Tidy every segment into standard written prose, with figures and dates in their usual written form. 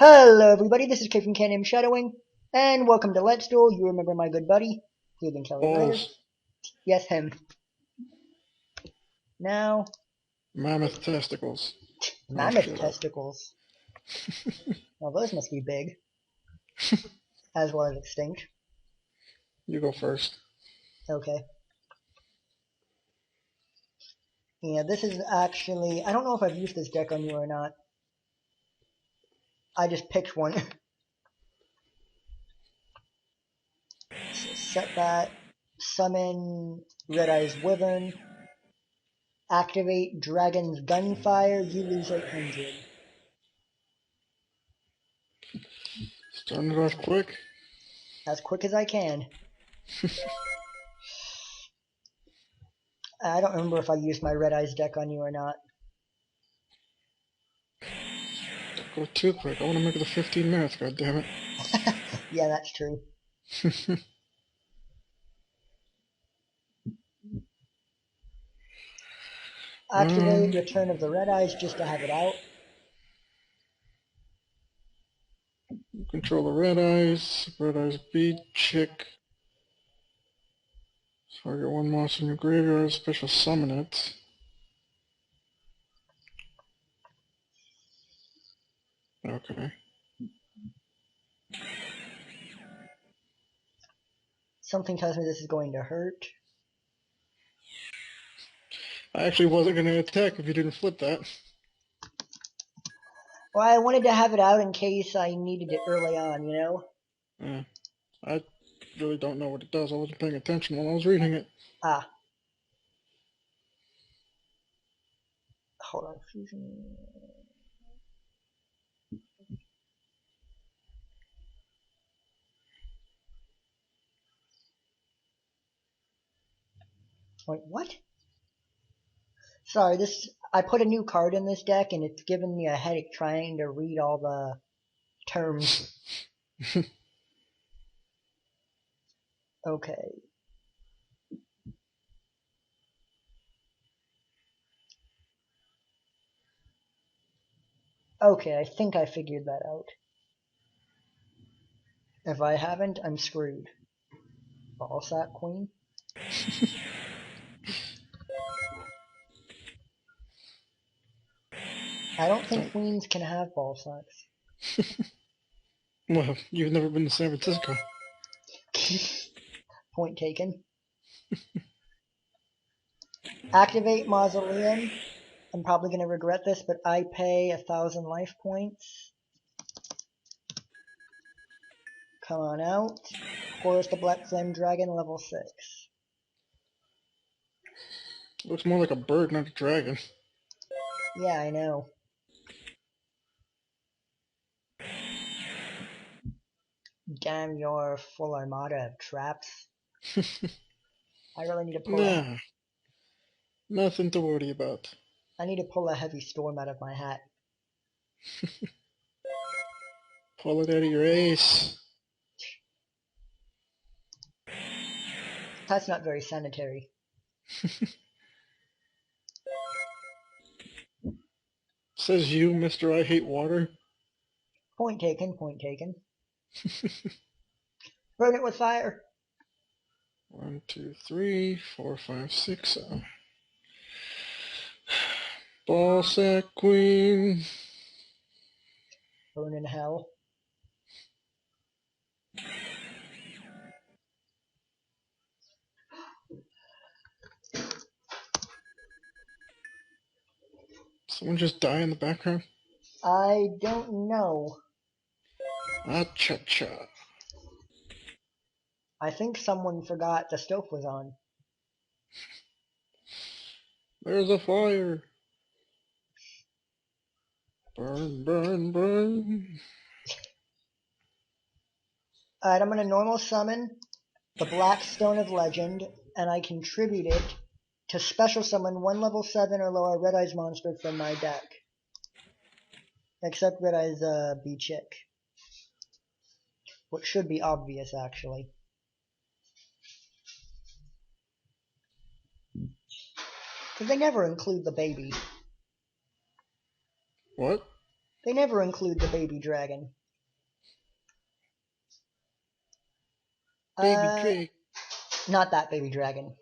Hello everybody, this is Kate from Can Shadowing, and welcome to Let's Duel. You remember my good buddy, Cleveland Kelly Ryder? Balls. Yes, him. Now, Mammoth testicles. No, mammoth shut up. testicles. Well, those must be big, as well as extinct. You go first. Okay. Yeah, this is actually, I don't know if I've used this deck on you or not. I just picked one. So set that, summon Red Eyes Wyvern, activate Dragon's Gunfire, you lose 800. Starting it off quick. As quick as I can. I don't remember if I used my Red Eyes deck on you or not. Go too quick. I want to make it to 15 minutes, god damn it. Yeah, that's true. Activate Return of the Red Eyes just to have it out. Control the red eyes. Red eyes beat. Chick. Target one monster in your graveyard. Special summon it. Okay. Something tells me this is going to hurt. I actually wasn't going to attack if you didn't flip that. Well, I wanted to have it out in case I needed it early on, you know? Yeah. I really don't know what it does. I wasn't paying attention while I was reading it. Ah. Hold on. Fusion. Wait, what? Sorry, I put a new card in this deck and it's given me a headache trying to read all the terms. Okay. Okay, I think I figured that out. If I haven't, I'm screwed. Ballsack Queen? I don't think Don't. queens can have ball sacks. Well, you've never been to San Francisco. Point taken. Activate Mausoleum. I'm probably going to regret this, but I pay 1,000 life points. Come on out. Chorus the Black Flame Dragon, level 6. Looks more like a bird, not a dragon. Yeah, I know. Damn your full armada of traps. I really need to pull a... Nah, nothing to worry about. I need to pull a heavy storm out of my hat. Pull it out of your ace. That's not very sanitary. Says you, Mr. I Hate Water. Point taken, point taken. Burn it with fire. 1, 2, 3, 4, 5, 6. Ballsack Queen. Burn in hell. Someone just die in the background? I don't know. Ah, cha cha. I think someone forgot the stove was on. There's a fire. Burn, burn, burn. Alright, I'm going to normal summon the Black Stone of Legend, and I contribute it to special summon one level 7 or lower Red Eyes monster from my deck. Except Red Eyes B-Chick. Which should be obvious, actually. Because they never include the baby. What? They never include the baby dragon. Baby Drake. Not that baby dragon.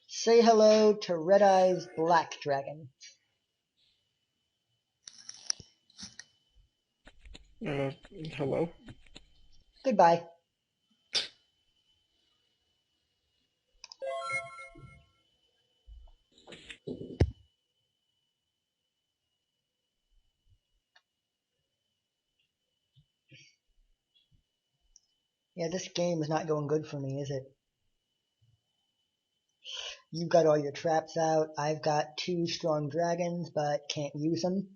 Say hello to Red Eye's black dragon. Hello? Goodbye. Yeah, this game is not going good for me, is it? You've got all your traps out. I've got 2 strong dragons, but can't use them.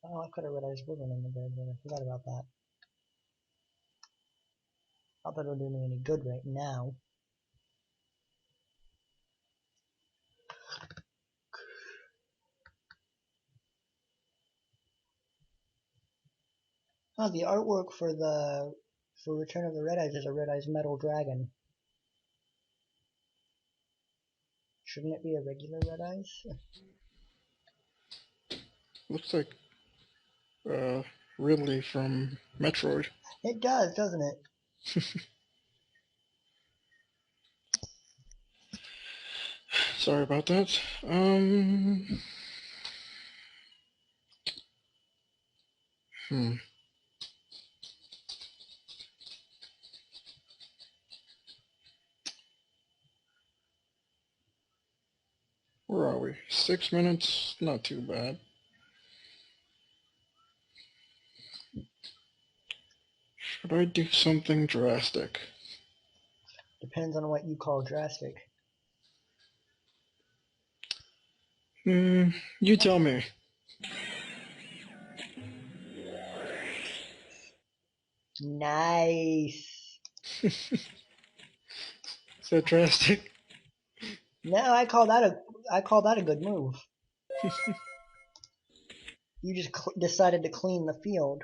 Oh, I could have realized Ribbon in the bed, but I forgot about that. Not that it'll do me any good right now. Oh, the artwork for Return of the Red Eyes is a Red Eyes metal dragon. Shouldn't it be a regular Red Eyes? Looks like Ridley from Metroid. It does, doesn't it? Sorry about that. Hmm. Where are we? 6 minutes? Not too bad. Should I do something drastic? Depends on what you call drastic. You tell me. Nice. Is that drastic? No, I call that a good move. You just decided to clean the field.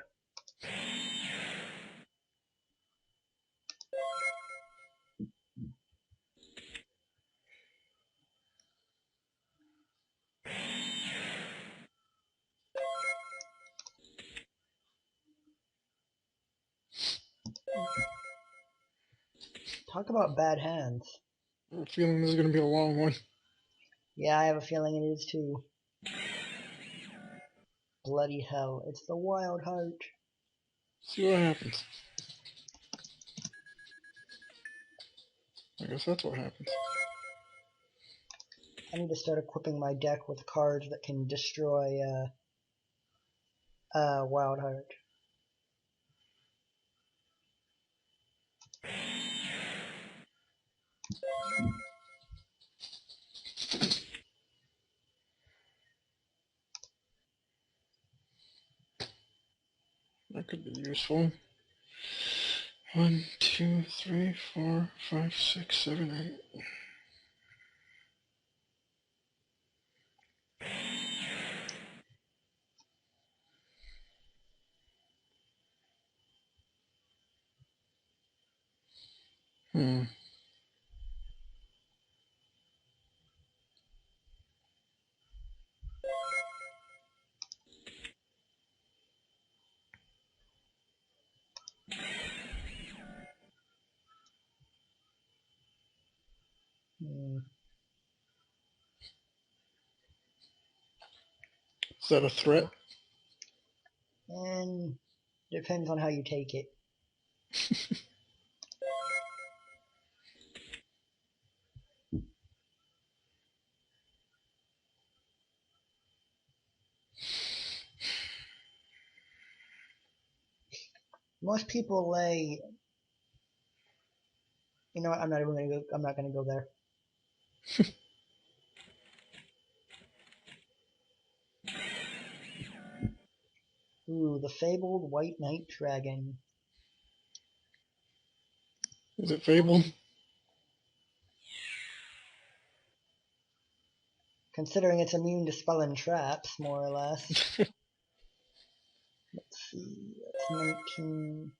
Talk about bad hands. I have a feeling this is going to be a long one. Yeah, I have a feeling it is too. Bloody hell, it's the Wild Heart. See what happens. I guess that's what happens. I need to start equipping my deck with cards that can destroy Wild Heart. That could be useful. 1, 2, 3, 4, 5, 6, 7, 8. Hmm. Hmm. Is that a threat? And depends on how you take it. Most people lay. You know what? I'm not even gonna go. I'm not gonna go there. Ooh, the fabled White Knight Dragon. Is it fabled? Considering it's immune to spell and traps, more or less. Let's see. That's 19.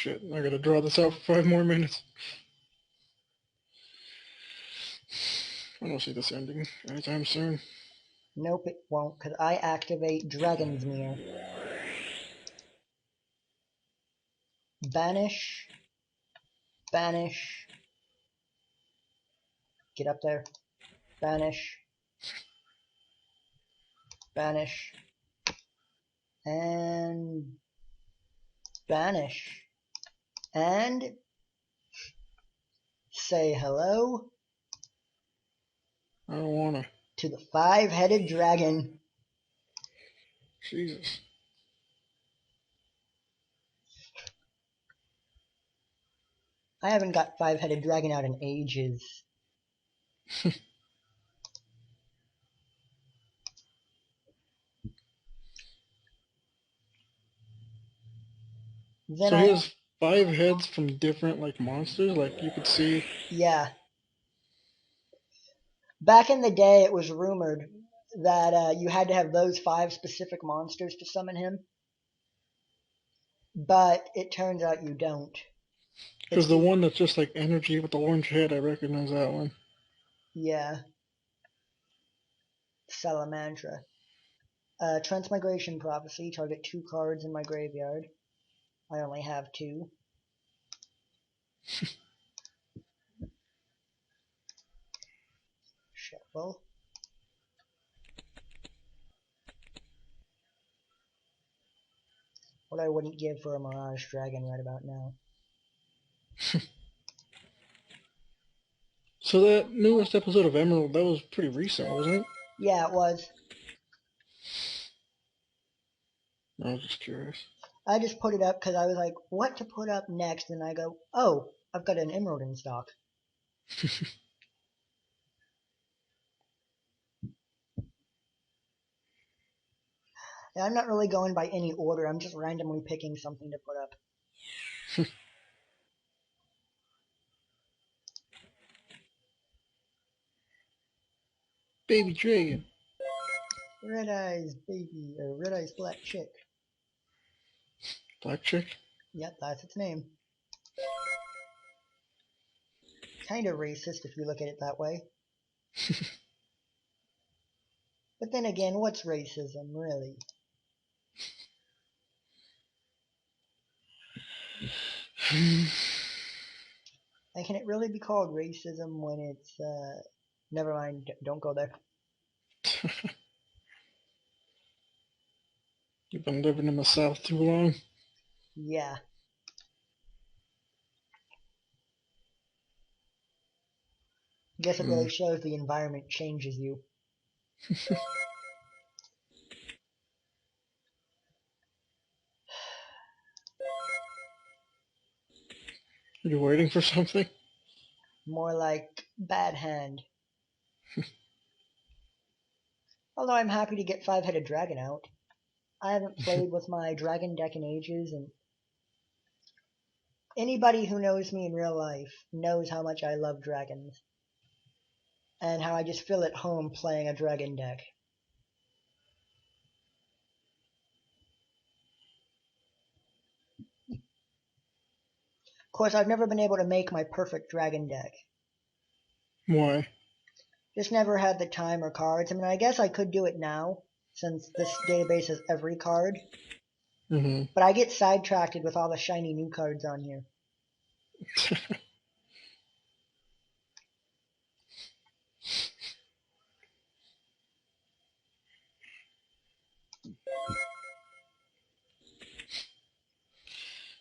shit. I gotta draw this out for 5 more minutes. I don't see this ending anytime soon. Nope, it won't, because I activate Dragon's Mirror. Banish. Banish. Get up there. Banish. Banish. And banish. And say hello I don't wanna. to the 5-headed dragon. Jesus. I haven't got 5-headed dragon out in ages. Then So he I, has 5 heads from different like monsters. Like you could see. yeah. Back in the day, it was rumored that you had to have those 5 specific monsters to summon him, but it turns out you don't. It's Because the one that's just like energy with the orange head, I recognize that one. yeah, Salamandra. Transmigration Prophecy. Target 2 cards in my graveyard. I only have 2. Shuffle. What I wouldn't give for a Mirage Dragon right about now. So that newest episode of Emerald, that was pretty recent, wasn't it? Yeah, it was. I was just curious. I just put it up because I was like, what to put up next? And I go, oh, I've got an Emerald in stock. And I'm not really going by any order. I'm just randomly picking something to put up. Baby Dragon. Red Eyes Baby, or Red Eyes Black Chick. Black chick? Yep, that's its name. Kind of racist if you look at it that way. But then again, what's racism, really? And can it really be called racism when it's, never mind, don't go there. You've been living in the South too long. Yeah. Guess it really shows the environment changes you. Are you waiting for something? More like bad hand. Although I'm happy to get 5-headed dragon out. I haven't played with my dragon deck in ages, and anybody who knows me in real life knows how much I love dragons. And how I just feel at home playing a dragon deck. Of course, I've never been able to make my perfect dragon deck. Why? Just never had the time or cards. I mean, I guess I could do it now, since this database has every card. Mm-hmm. But I get sidetracked with all the shiny new cards on here.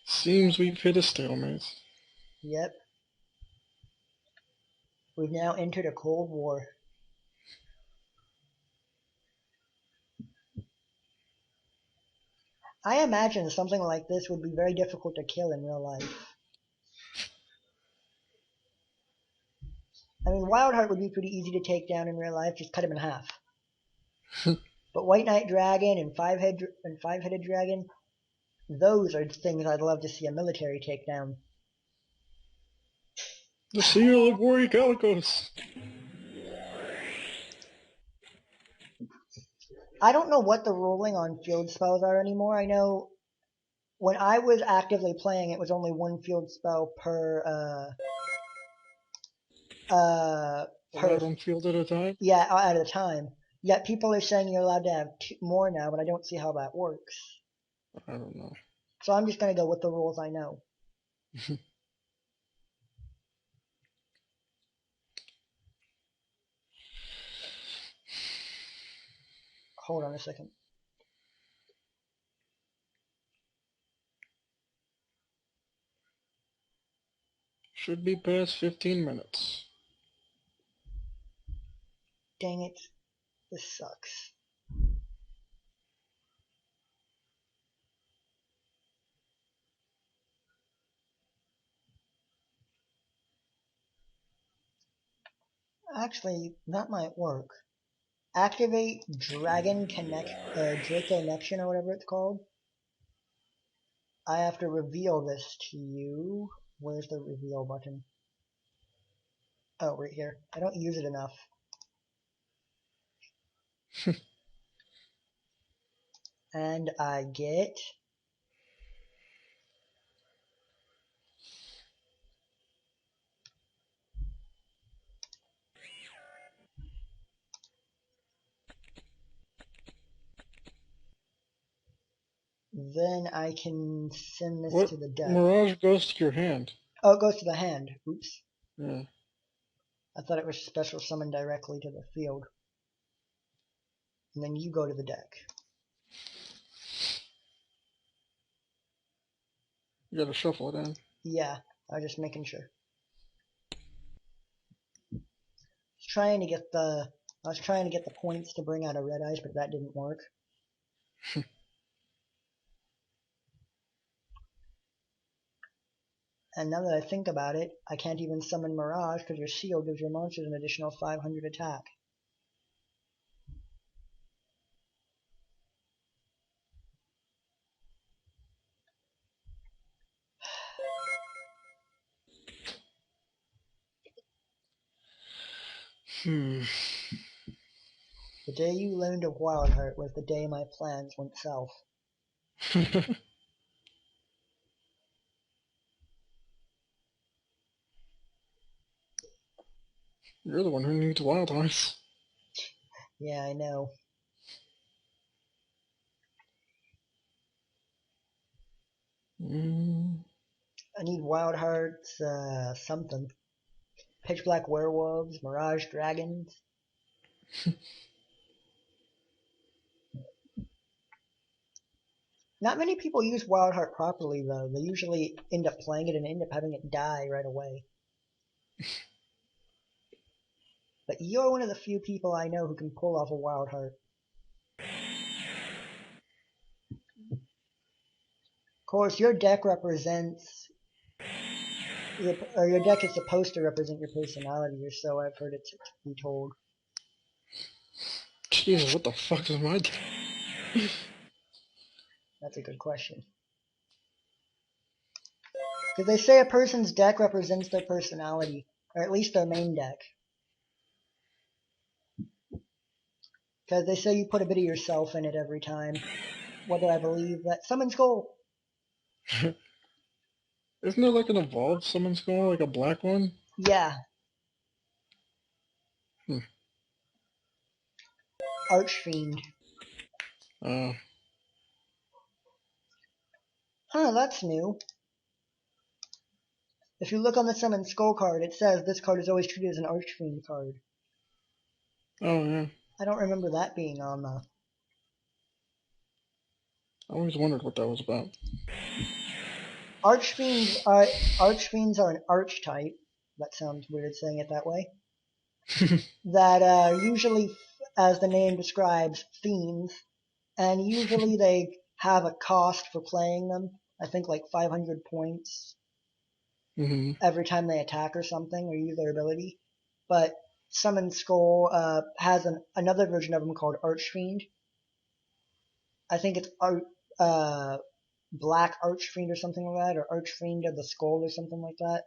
Seems we've hit a stalemate. Yep. We've now entered a Cold War. I imagine something like this would be very difficult to kill in real life. I mean, Wildheart would be pretty easy to take down in real life, just cut him in half. But White Knight Dragon and Five-Headed Dragon, those are things I'd love to see a military take down. The seal of Warrior Calicos. I don't know what the ruling on field spells are anymore. I know when I was actively playing, it was only one field spell per Allowed on field at a time? yeah at a time. Yet people are saying you're allowed to have more now, but I don't see how that works. I don't know. So I'm just gonna go with the rules I know. Hold on a second. Should be past 15 minutes. Dang it, this sucks. Actually, that might work. Activate Dragon Connect, Draco Connection or whatever it's called. I have to reveal this to you. Where's the reveal button? Oh, right here. I don't use it enough. And I get then I can send this What? to the deck. Mirage goes to your hand. Oh, it goes to the hand. Oops. Yeah. I thought it was special summon directly to the field. And then you go to the deck. You gotta shuffle it in. Yeah, I was just making sure. Trying to get the I was trying to get the points to bring out a red eyes, but that didn't work. And now that I think about it, I can't even summon Mirage because your seal gives your monsters an additional 500 attack. Hmm. The day you learned of Wildheart was the day my plans went south. You're the one who needs wild hearts. Yeah, I know. Mm. I need Wildhearts, something. Pitch Black Werewolves, Mirage Dragons. Not many people use Wildheart properly, though. They usually end up playing it and end up having it die right away. But you're one of the few people I know who can pull off a Wildheart. Of course, your deck represents or your deck is supposed to represent your personality, or so I've heard it to be told. Jesus, what the fuck is my deck? That's a good question. Because they say a person's deck represents their personality, or at least their main deck. Because they say you put a bit of yourself in it every time. Whether I believe that. Summon Skull! Isn't there like an evolved summon skull, like a black one? Yeah. Hmm. Archfiend. Uh, Huh, that's new. If you look on the Summon Skull card, it says this card is always treated as an Archfiend card. oh yeah. I don't remember that being on the... I always wondered what that was about. Archfiends are an archetype. That sounds weird saying it that way. That usually, as the name describes, fiends, and usually they have a cost for playing them. I think like 500 points Mm-hmm. every time they attack or something or use their ability. But Summon Skull has another version of them called Archfiend. I think it's Black Archfiend or something like that, or Archfiend of the Skull or something like that.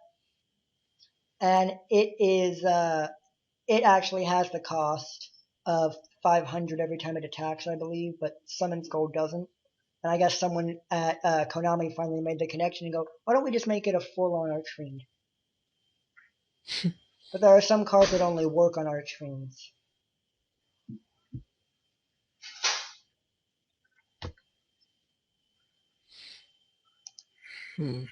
And it actually has the cost of 500 every time it attacks, I believe, but Summon Skull doesn't. And I guess someone at Konami finally made the connection and go, why don't we just make it a full-on Archfiend? But there are some cards that only work on Archfiends. Hmm.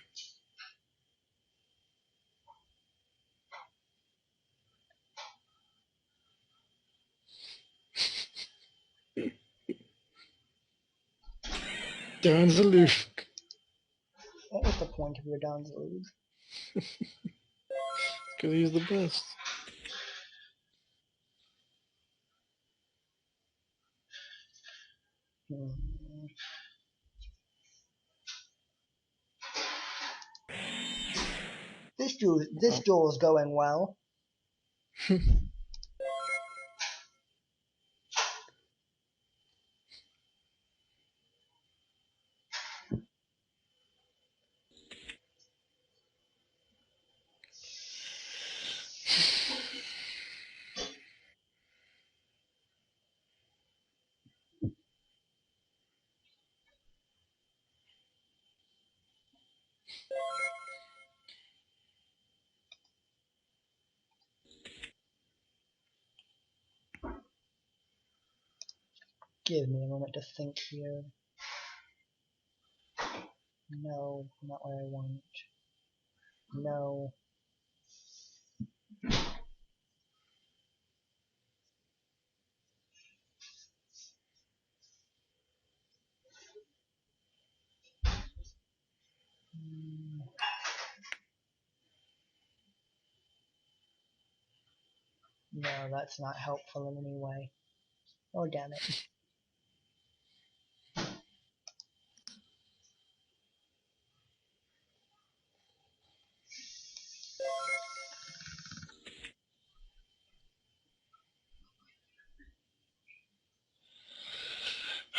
Down the Luke. What was the point of your Donzalud? Because he's the best. Hmm. This Oh. duel is going well. Give me a moment to think here. No, not what I want. No. No, that's not helpful in any way. Oh, damn it.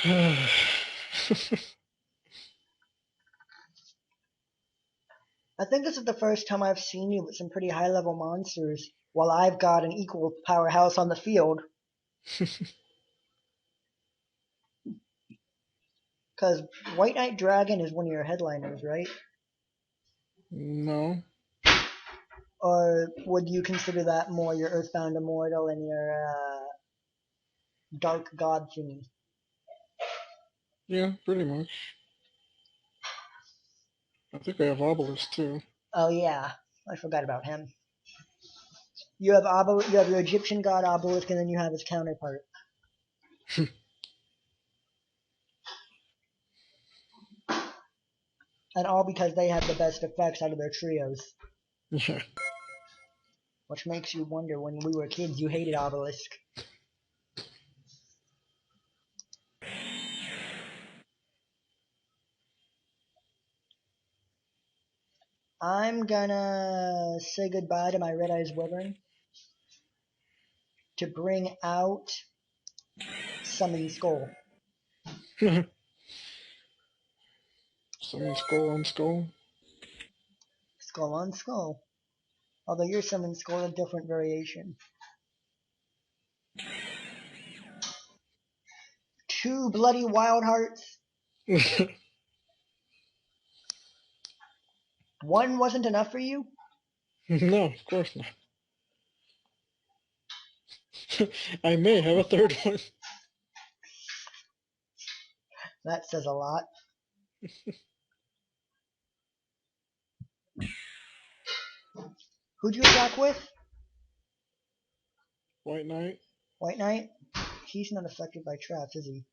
I think this is the first time I've seen you with some pretty high level monsters, while I've got an equal powerhouse on the field. Because White Knight Dragon is one of your headliners, right? No. Or would you consider that more your Earthbound Immortal and your Dark God thingy? Yeah, pretty much. I think I have Obelisk too. Oh yeah, I forgot about him. You have you have your Egyptian god Obelisk, and then you have his counterpart. And all because they have the best effects out of their trios. Yeah. Which makes you wonder, when we were kids, you hated Obelisk. I'm gonna say goodbye to my Red Eyes Wyvern to bring out Summon Skull. Summon skull on skull. Skull on Skull. Although your Summon Skull is a different variation. 2 bloody Wild Hearts. 1 wasn't enough for you? No, of course not. I may have a third one. That says a lot. Who'd you attack with? White Knight. White Knight? He's not affected by traps, is he?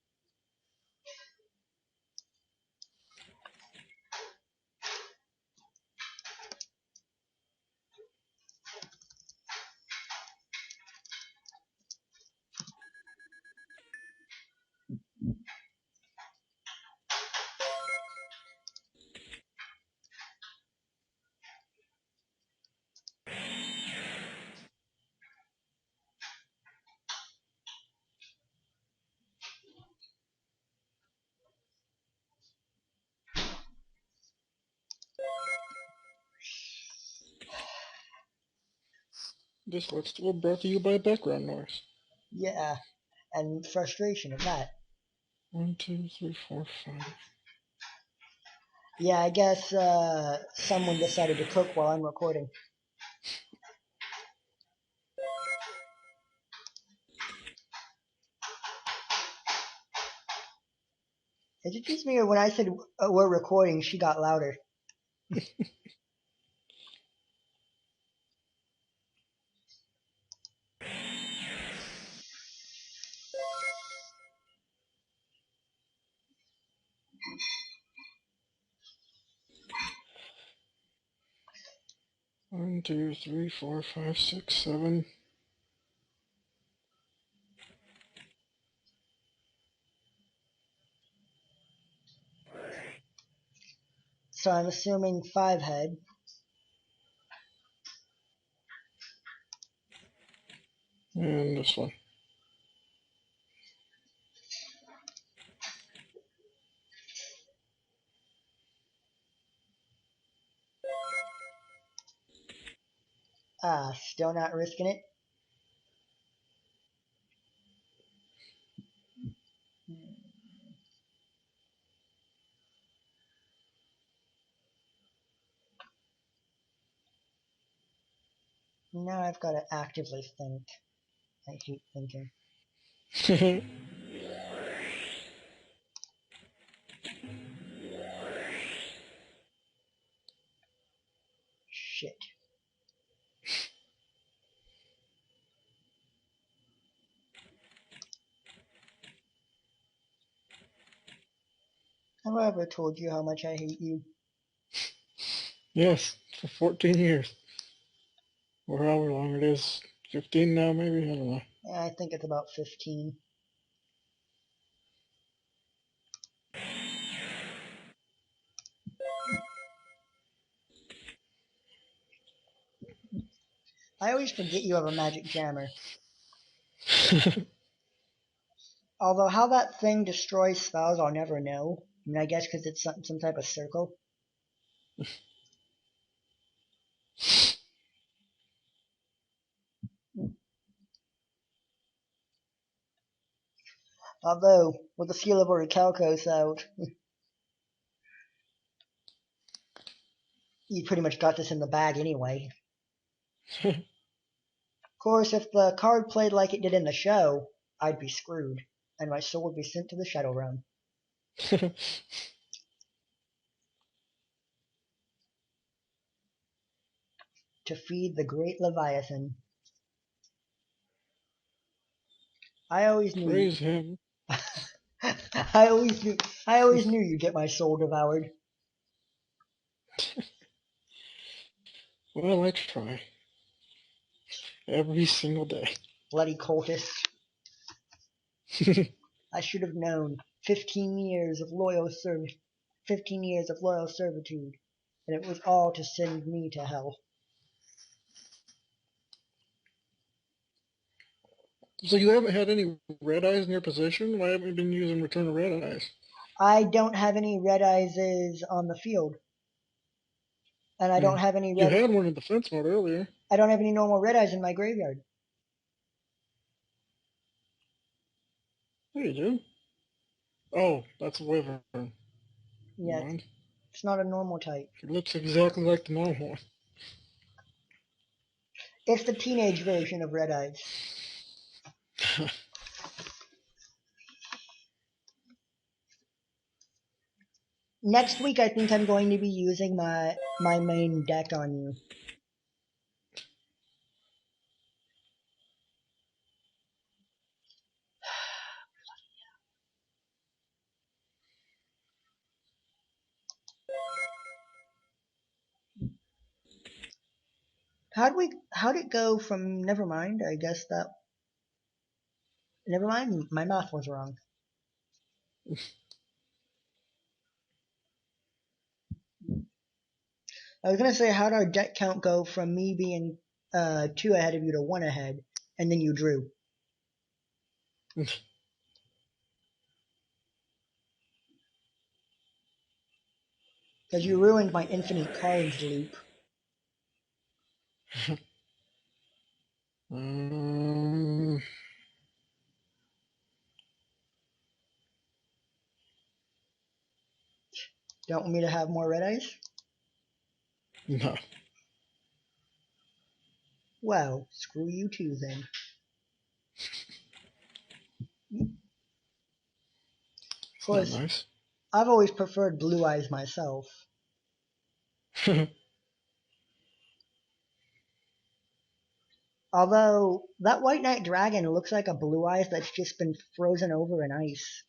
This looks brought to you by background noise. Yeah, and frustration at that. 1, 2, 3, 4, 5. Yeah, I guess someone decided to cook while I'm recording. Is it just me, or when I said we're recording, she got louder? 1, 2, 3, 4, 5, 6, 7. So I'm assuming 5 head. And this one. Still not risking it. Now I've got to actively think. I hate thinking. Shit. Have I ever told you how much I hate you? Yes, for 14 years. Or however long it is. 15 now, maybe? I don't know. I think it's about 15. I always forget you have a magic jammer. Although how that thing destroys spells, I'll never know. I mean, I guess because it's some type of circle. Although, with the seal of Orichalcos out, you pretty much got this in the bag anyway. Of course, if the card played like it did in the show, I'd be screwed, and my soul would be sent to the Shadow Realm to feed the great Leviathan. I always knew. Praise him. I always knew. I always knew you'd get my soul devoured. Well, I try. Every single day. Bloody cultist. I should have known. 15 years of loyal service. 15 years of loyal servitude, and it was all to send me to hell. So you haven't had any red eyes in your possession? Why haven't you been using Return of Red Eyes? I don't have any red eyes on the field, and I Hmm. don't have any You red. had one in defense mode earlier. I don't have any normal red eyes in my graveyard. Yeah, you do. Oh, that's a Wyvern. Never Yeah, mind. it's not a normal type. It looks exactly like the normal It's the teenage version of red eyes. one. Next week, I think I'm going to be using my main deck on you. How'd it go from? Never mind. I guess that. Never mind. My math was wrong. I was gonna say, how'd our deck count go from me being 2 ahead of you to 1 ahead, and then you drew? Because you ruined my infinite cards loop. um, Don't want me to have more red eyes? No, Well, screw you too then. Of it's not course, nice. I've always preferred blue eyes myself. Although, that White Knight Dragon looks like a blue eyes that's just been frozen over in ice.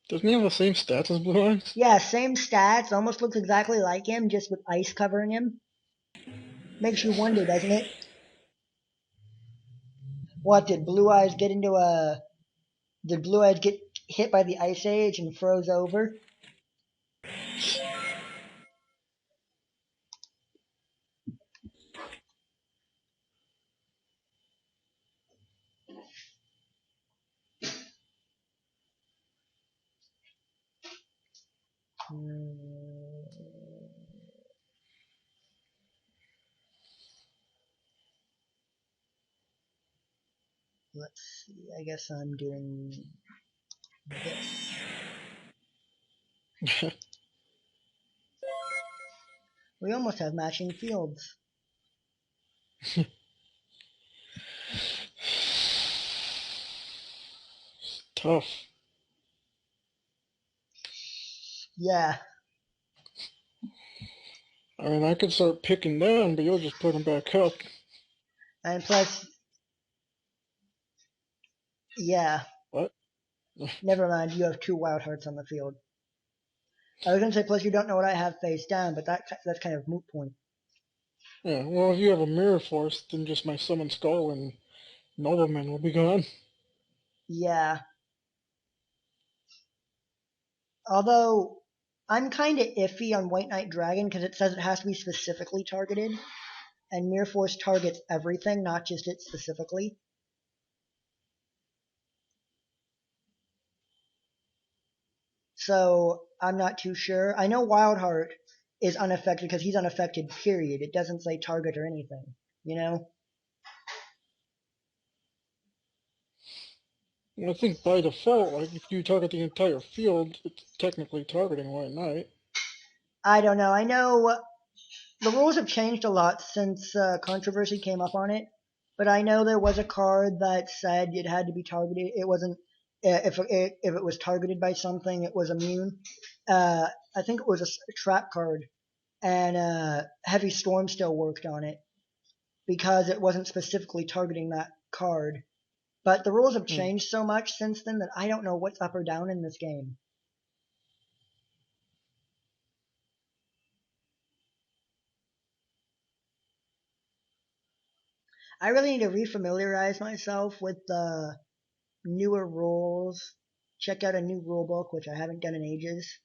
Doesn't he have the same stats as Blue Eyes? Yeah, same stats, almost looks exactly like him, just with ice covering him. Makes you wonder, doesn't it? What, did Blue Eyes get into a... Did Blue Eyes get hit by the Ice Age and froze over? Hmm, let's see, I guess I'm doing this. We almost have matching fields. Tough. Yeah, I mean, I could start picking down, but you'll just put them back up. and plus, yeah, What? never mind, you have two wild hearts on the field. I was gonna say, plus you don't know what I have face down, but that's kind of moot point. Yeah, well, if you have a Mirror Force, then just my Summon Skull and Nobleman will be gone. Yeah, although I'm kind of iffy on White Knight Dragon because it says it has to be specifically targeted, and Mirror Force targets everything, not just it specifically. So I'm not too sure. I know Wildheart is unaffected because he's unaffected, period. It doesn't say target or anything, you know? I think by default, like, if you target the entire field, it's technically targeting White Knight. I don't know. I know the rules have changed a lot since controversy came up on it, but I know there was a card that said it had to be targeted. It wasn't if it was targeted by something, it was immune. I think it was a trap card, and Heavy Storm still worked on it because it wasn't specifically targeting that card. But the rules have Hmm. changed so much since then that I don't know what's up or down in this game. I really need to refamiliarize myself with the newer rules. Check out a new rule book, which I haven't done in ages.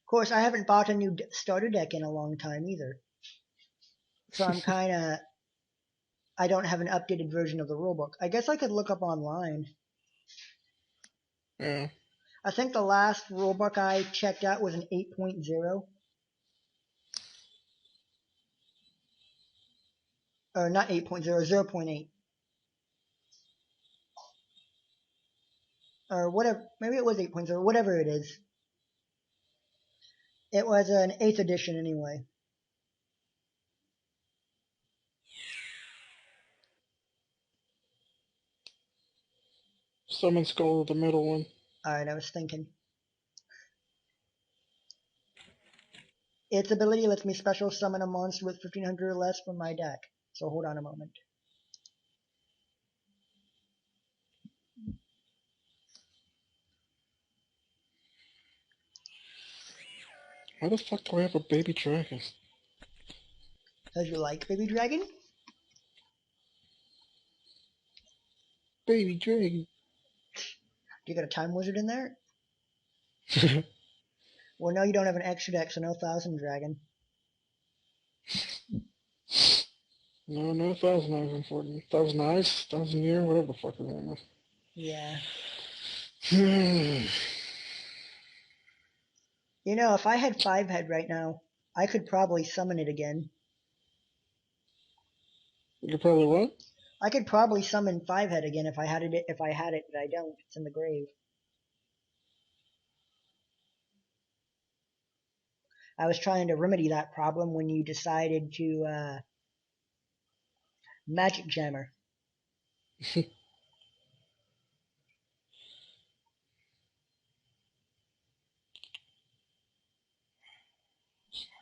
Of course, I haven't bought a new starter deck in a long time either. So I'm kind of, I don't have an updated version of the rule book. I guess I could look up online. Yeah. I think the last rule book I checked out was an 8.0. Or not 8.0, 0.8. Or whatever, maybe it was 8.0, whatever it is. It was an 8th edition anyway. Summon Skull, the middle one. Alright, I was thinking. Its ability lets me special summon a monster with 1500 or less from my deck. So hold on a moment. Why the fuck do I have a baby dragon? Does you like Baby Dragon? Baby dragon. Do you got a Time Wizard in there? Well, no, you don't have an extra deck, so no Thousand Dragon. No, no Thousand Eyes, unfortunately. Thousand Eyes, Thousand Year, whatever the fuck his name Yeah. is. You know, if I had Five Head right now, I could probably summon it again. You probably what? I could probably summon Five Head again if I had it. If I had it, but I don't. It's in the grave. I was trying to remedy that problem when you decided to magic jammer.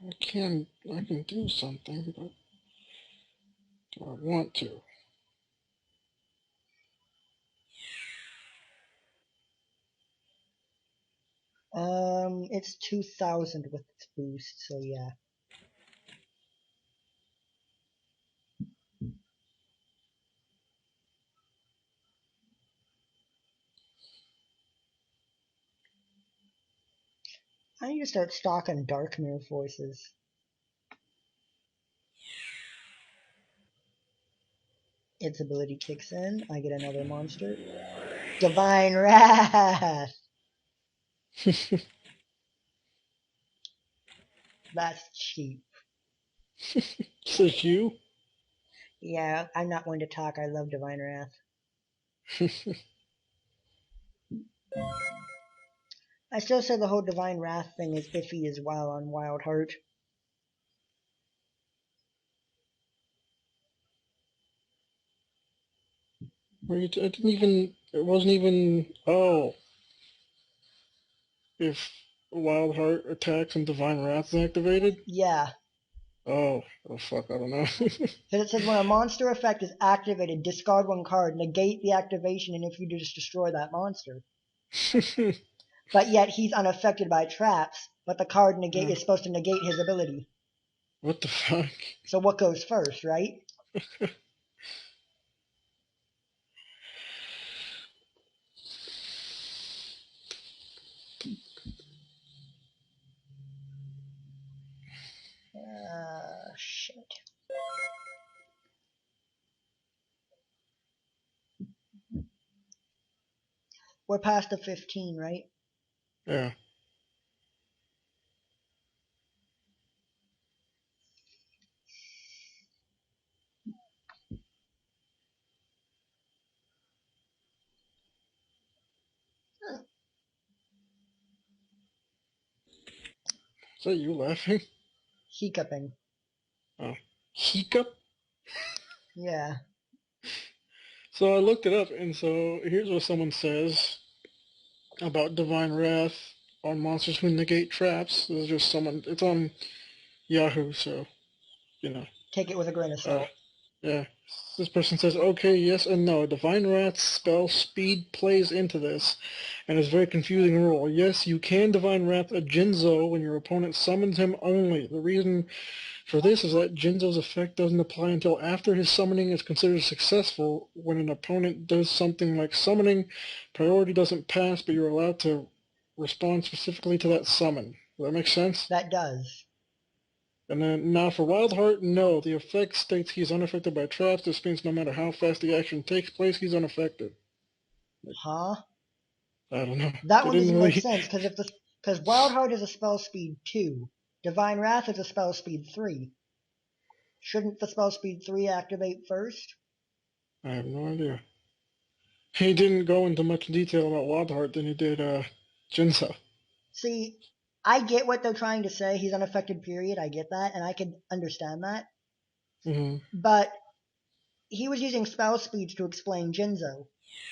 I can do something, but do I want to? It's 2,000 with its boost, so yeah. I need to start stocking Dark Mirror Forces. Its ability kicks in. I get another monster. Divine Wrath! That's cheap. Says you? Yeah, I'm not one to talk. I love Divine Wrath. I still say the whole Divine Wrath thing is iffy as well on Wild Heart. Wait, I didn't even. It wasn't even. Oh, if Wild Heart attacks and Divine Wrath is activated? Yeah, Oh fuck, I don't know. because it says when a monster effect is activated, discard one card, negate the activation, and if you just destroy that monster. But yet he's unaffected by traps, but the card negate is supposed to negate his ability. What the fuck? So what goes first, right? Shit. We're past the 15, right? Yeah. Is that you laughing? Hiccuping. Oh. Hiccup? Yeah. So I looked it up, and so here's what someone says about Divine Wrath on monsters who negate traps. This is just someone. It's on Yahoo, so, you know. Take it with a grain of Uh, salt. yeah. This person says, okay, yes and no. Divine Wrath's spell speed plays into this, and is a very confusing rule. Yes, you can Divine Wrath a Jinzo when your opponent summons him only. The reason for this is that Jinzo's effect doesn't apply until after his summoning is considered successful. When an opponent does something like summoning, priority doesn't pass, but you're allowed to respond specifically to that summon. Does that make sense? That does. And then now for Wildheart, no. The effect states he's unaffected by traps. This means no matter how fast the action takes place, he's unaffected. Huh? I don't know. That They one didn't doesn't make really. sense because Wild Heart is a spell speed 2. Divine Wrath is a spell speed 3. Shouldn't the spell speed 3 activate first? I have no idea. He didn't go into much detail about Wildheart than he did Jinzo. See, I get what they're trying to say. He's unaffected, period. I get that, and I can understand that. Mm-hmm. But he was using spell speeds to explain Jinzo.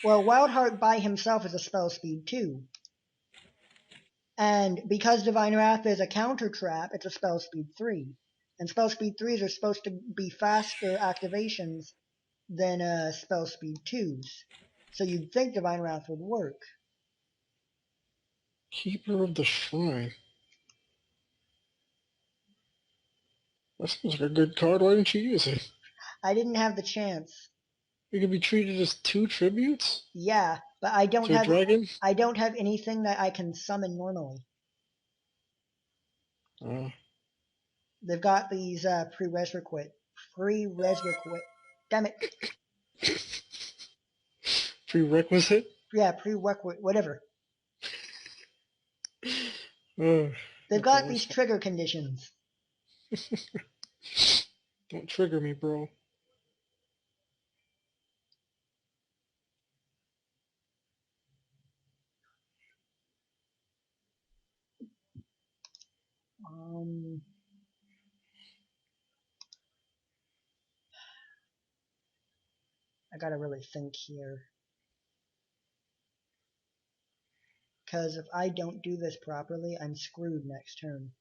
Well, Wildheart by himself is a spell speed 2. And because Divine Wrath is a counter trap, it's a spell speed 3. And spell speed 3s are supposed to be faster activations than spell speed 2s. So you'd think Divine Wrath would work. Keeper of the Shrine. That seems like a good card. Why didn't you use it? I didn't have the chance. It could be treated as two tributes Yeah, but to a dragon. I don't have anything that I can summon normally. Uh, They've got these prerequisite. Damn it. Prerequisite. Yeah, prerequisite, whatever. They've That's got always these fun. trigger conditions. Don't trigger me, bro. I gotta really think here. Because if I don't do this properly, I'm screwed next turn.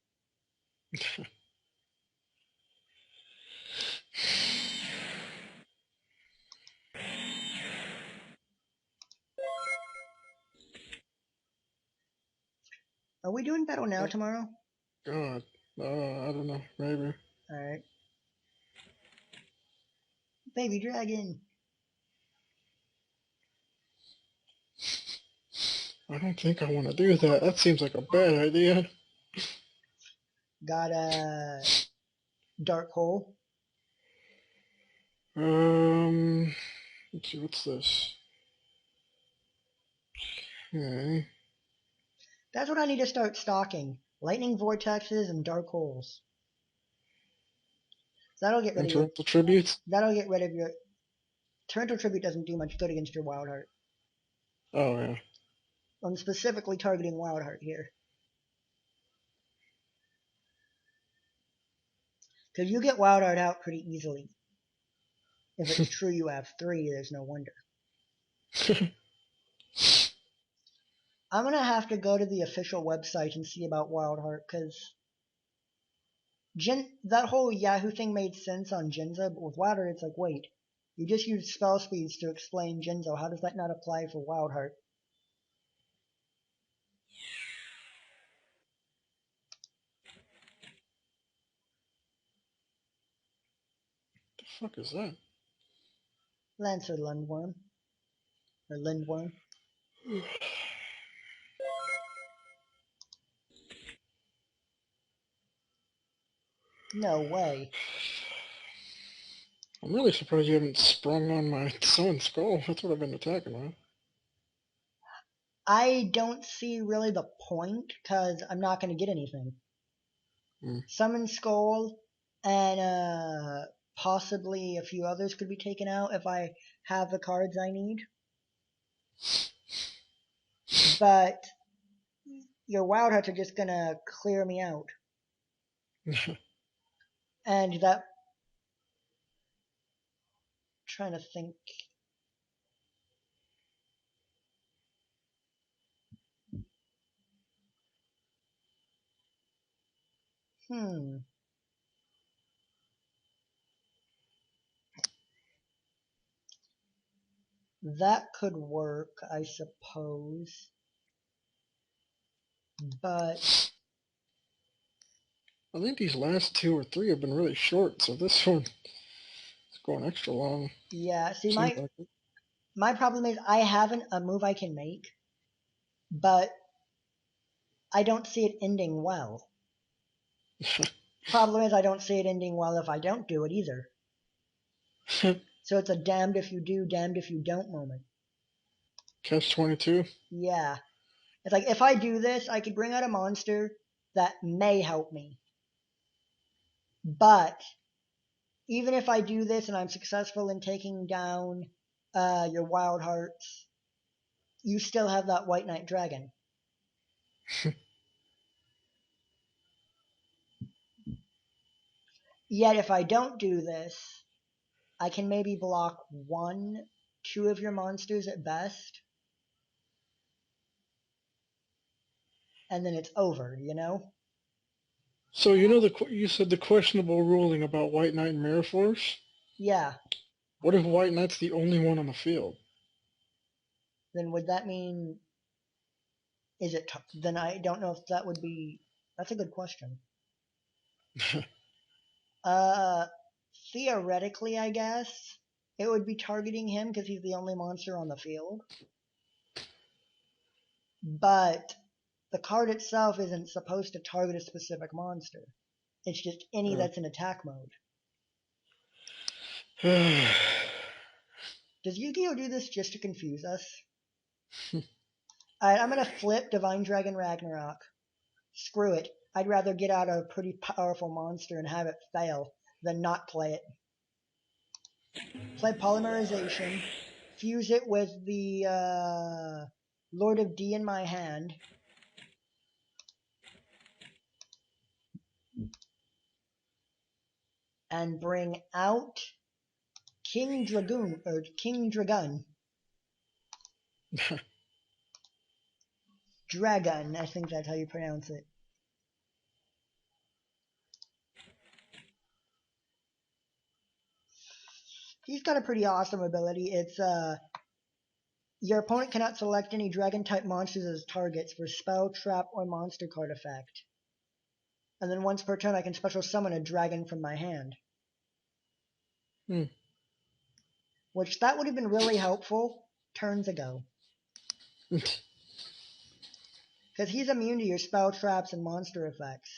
Are we doing battle now Oh, tomorrow? God. I don't know. Maybe. Alright. Baby dragon! I don't think I want to do that. That seems like a bad idea. Got a dark hole. Let's see, what's this? Okay. That's what I need to start stocking. Lightning vortexes and dark holes. That'll get rid And of your. torrential tributes? That'll get rid of your. Torrential Tribute doesn't do much good against your Wild Heart. Oh, yeah. I'm specifically targeting Wild Heart here. Because you get Wild Heart out pretty easily. If it's true you have 3, there's no wonder. I'm gonna have to go to the official website and see about Wild Heart, because that whole Yahoo thing made sense on Jinza, but with Wild Heart it's like, wait, you just used spell speeds to explain Jinzo. How does that not apply for Wild Heart? The fuck is that? Lancer Lindworm. Or Lindworm. No way. I'm really surprised you haven't sprung on my Sun Skull. That's what I've been attacking with. I don't see really the point, because I'm not going to get anything. Hmm. Summon Skull and possibly a few others could be taken out if I have the cards I need. But your Wild Hearts are just going to clear me out. And that. Trying to think. Hmm. That could work, I suppose. But I think these last 2 or 3 have been really short, so this one is going extra long. yeah, see, Seems my like it. my problem is I haven't a move I can make, but I don't see it ending well. Problem is I don't see it ending well if I don't do it either. So it's a damned if you do, damned if you don't moment. Catch 22. Yeah. It's like if I do this, I could bring out a monster that may help me. But even if I do this and I'm successful in taking down your Wild Hearts, you still have that White Knight Dragon. Yet if I don't do this, I can maybe block 1, 2 of your monsters at best, and then it's over, you know? So you know you said the questionable ruling about White Knight and Mirror Force? Yeah. What if White Knight's the only one on the field? Then would that mean is it? Then I don't know if that would be. That's a good question. Uh, Theoretically, I guess it would be targeting him because he's the only monster on the field. But the card itself isn't supposed to target a specific monster. It's just any Uh, that's in attack mode. uh, Does Yu-Gi-Oh do this just to confuse us? Alright, I'm gonna flip Divine Dragon Ragnarok. Screw it. I'd rather get out a pretty powerful monster and have it fail than not play it. Play Polymerization, fuse it with the Lord of D in my hand. and bring out King Dragoon or King Dragon. Dragon, I think that's how you pronounce it. He's got a pretty awesome ability. It's your opponent cannot select any dragon type monsters as targets for spell, trap, or monster card effect. And then once per turn I can special summon a dragon from my hand. Hmm. Which that would have been really helpful turns ago. Because he's immune to your spell traps and monster effects.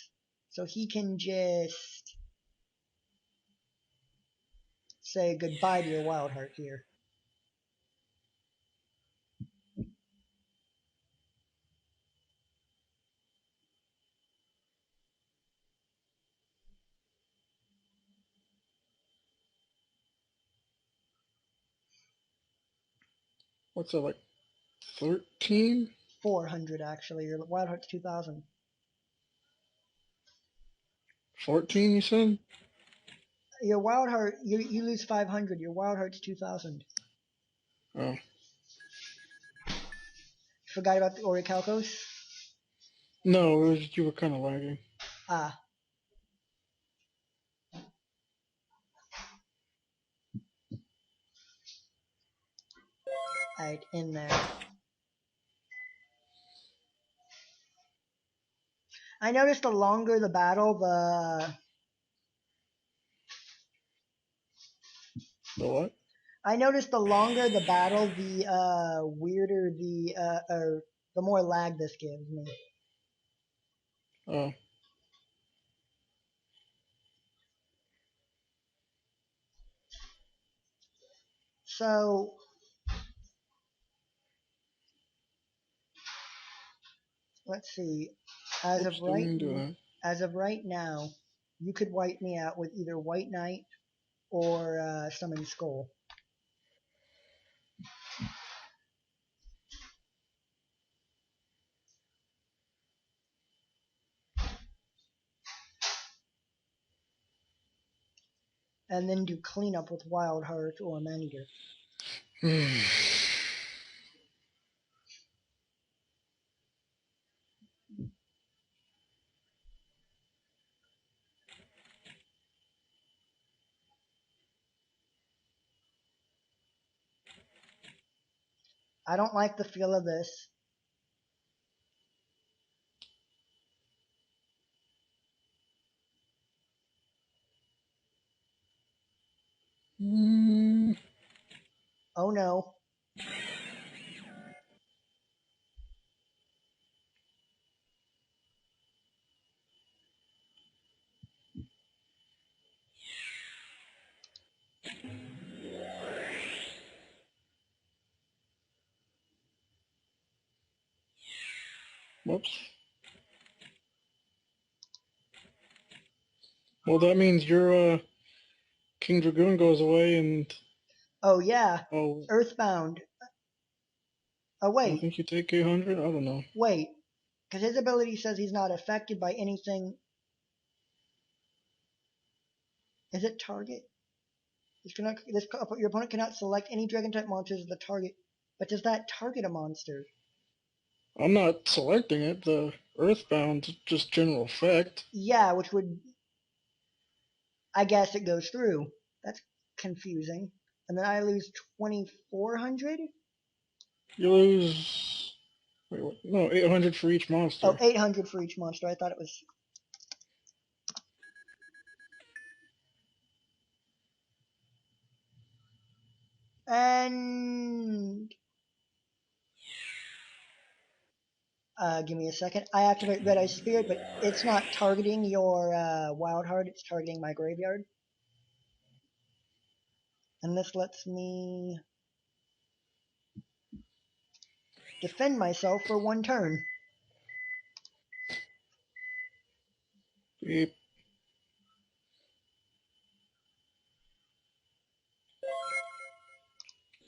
So he can just say goodbye to your wild heart here. What's that, like 13? 400 actually. Your wild heart's 2000. 14, you said? Your wild heart, you lose 500. Your wild heart's 2000. Oh. Forgot about the Orichalcos? No, you were kind of lagging. Ah. Alright, in there. I noticed the longer the battle, The what? I noticed the longer the battle, the weirder or the more lag this gives me. Oh. So let's see. As of Oops, didn't right, mean to do that. as of right now, you could wipe me out with either White Knight or Summon Skull. And then do cleanup with Wild Heart or Maneater. I don't like the feel of this. Oh no. Whoops. Well, that means your King Dragoon goes away, and Oh yeah. oh, Earthbound. Oh I wait. think you take 800. I don't know. Wait. Because his ability says he's not affected by anything. Is it target? Your opponent cannot select any dragon type monsters as the target. But does that target a monster? I'm not selecting it. The Earthbound just general effect. Yeah, which would. I guess it goes through. That's confusing. And then I lose 2,400? You lose. Wait, what? No, 800 for each Oh, monster. 800 for each monster. I thought it was. And give me a second. I activate Red Eye Spirit, but it's not targeting your Wild Heart. It's targeting my graveyard. And this lets me defend myself for one turn. Yep.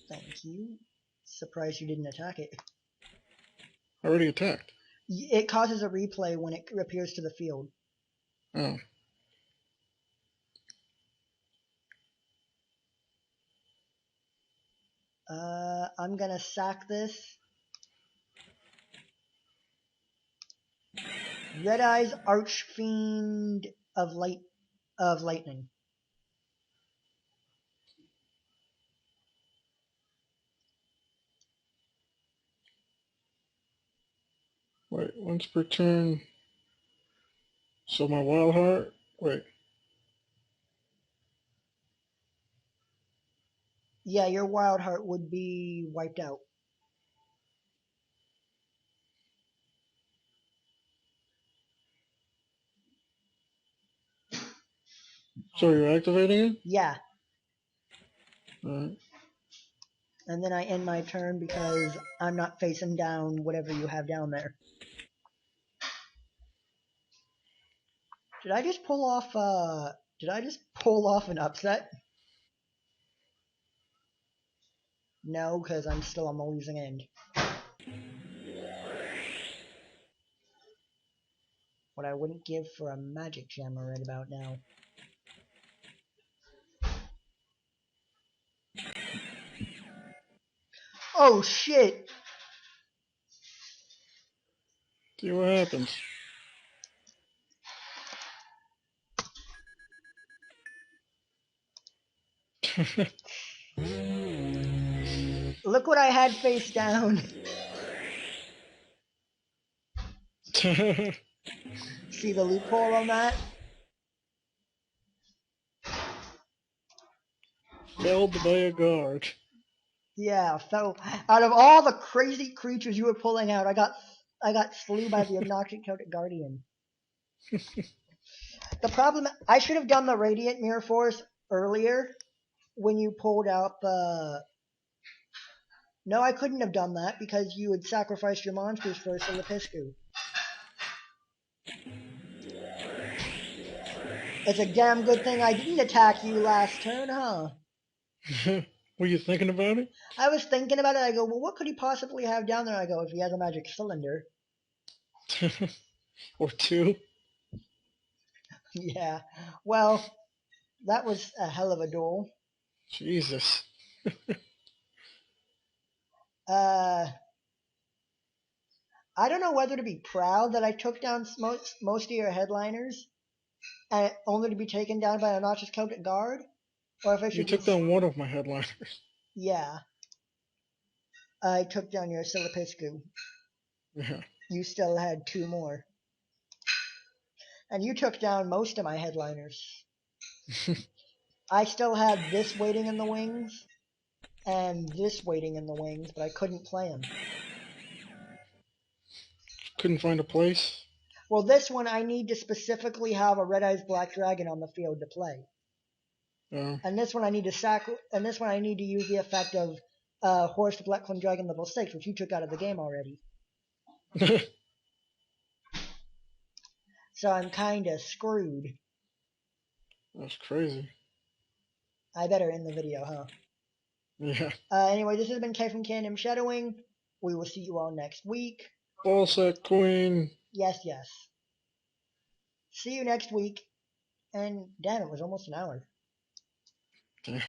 Thank you. Surprised you didn't attack it. Already attacked. It causes a replay when it appears to the field. Oh. I'm gonna sack this. Red Eyes Archfiend of Lightning. Wait, once per turn. So my wild heart. Wait. Yeah, your Wild Heart would be wiped out. So you're activating it? Yeah, Alright. and then I end my turn because I'm not facing down whatever you have down there. Did I just pull off? Did I just pull off an upset? No, because I'm still on the losing end. What I wouldn't give for a magic gem right about now. Oh shit! See what happens. Look what I had face down. See the loophole on that? Felled by a guard. Yeah, so out of all the crazy creatures you were pulling out, I got slew by the obnoxious Celtic Guardian. The problem, I should have done the Radiant Mirror Force earlier when you pulled out the. No, I couldn't have done that because you had sacrificed your monsters first in the Piscu. It's a damn good thing I didn't attack you last turn, huh? Were you thinking about it? I was thinking about it. I go, well, what could he possibly have down there? I go, if he has a magic cylinder. Or two? Yeah. Well, that was a hell of a duel. Jesus. Uh, I don't know whether to be proud that I took down most of your headliners, only to be taken down by a Notch's Celtic Guard, or if I You should be. took down one of my headliners. Yeah, I took down your Silipiscu. Yeah. You still had two more. And you took down most of my headliners. I still had this waiting in the wings, and this waiting in the wings, but I couldn't play them. Couldn't find a place? Well, this one I need to specifically have a Red Eyes Black Dragon on the field to play. Oh. And this one I need to and this one I need to use the effect of Horse Blackflame Dragon level 6, which you took out of the game already. So I'm kinda screwed. That's crazy. I better end the video, huh? Yeah. Anyway, this has been Kay from Kingdom Shadowing. We will see you all next week. Ball sack queen. Yes, yes. See you next week. And damn, it was almost an hour.